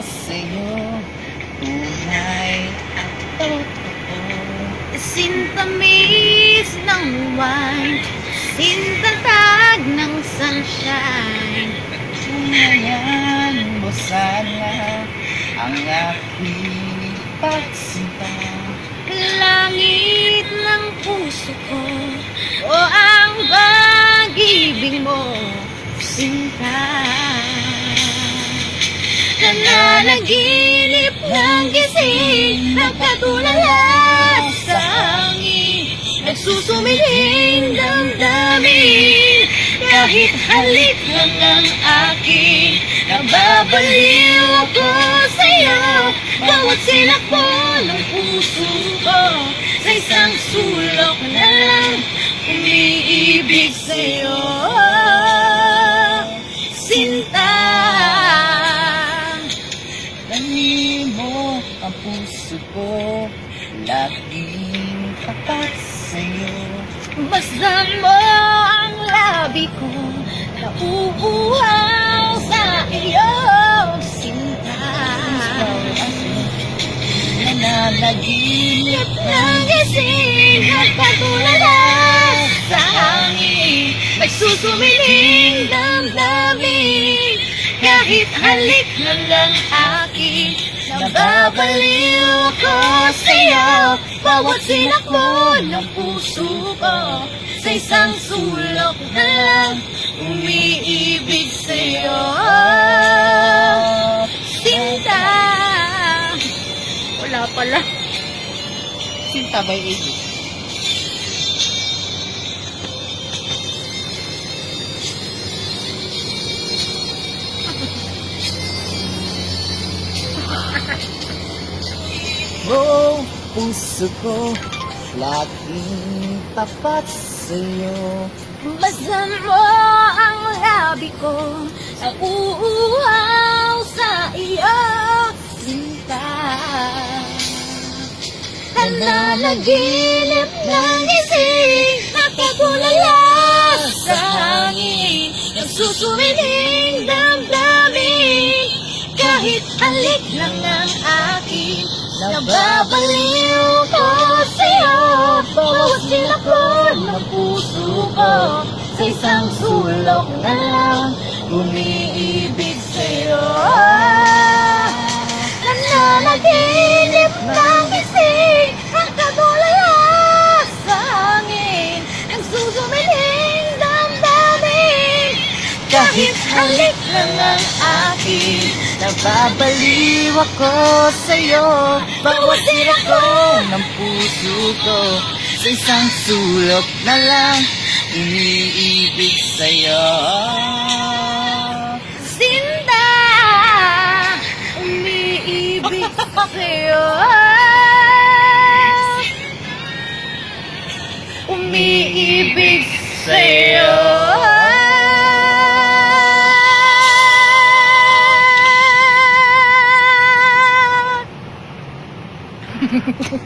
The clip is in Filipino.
sa'yo, tunay at totoo. Sintamis ng wine, sintatag ng sunshine. Tungayan mo sana ang aking pagsinta. Langit ng puso ko, o ang pag-ibig mo, sinta. Nananaginip ng gising, nagkatulala sa hangin, nagsusumiling damdamin. Kahit halik lang ang akin, nababaliw ako sa'yo. Bawat sinakbo ng puso ko, sa isang sulok na lang umiibig sa'yo, sinta. Dali mo ang puso ko, laging tapat sa'yo. Masdan mo ang labi ko, nauuhaw sa iyo, sinta. Nananaginip Ng gising, nagkatulala sa hangin, nagsusumiling damdamin. Kahit halik na lang akin, nababaliw ako sa'yo. Bawat sinakbo ng puso ko, sa isang sulok na lang umiibig sa'yo, sinta. Wala pala. Sinta by Iggy. Oh, puso ko, laging tapat sa'yo. Masdan mo ang labi ko, nauuhaw sa iyo, sinta. Nananaginip ng gising, nakatulala sa hangin, nagsusumiling damdamin. Kahit halik lang ang akin, nababaliw ko sa'yo. Bawat sinakbo ng puso ko, sa isang sulok na lang umiibig sa'yo. Nananaginip ng gising, nakatulala sa hangin, nagsusumiling damdamin. Kahit halik lang ang akin, Nababaliw ako sa'yo. Bawat sinakbo ng puso ko, sa isang sulok na lang umiibig sa'yo. sinta, umiibig sa'yo, umiibig sa'yo.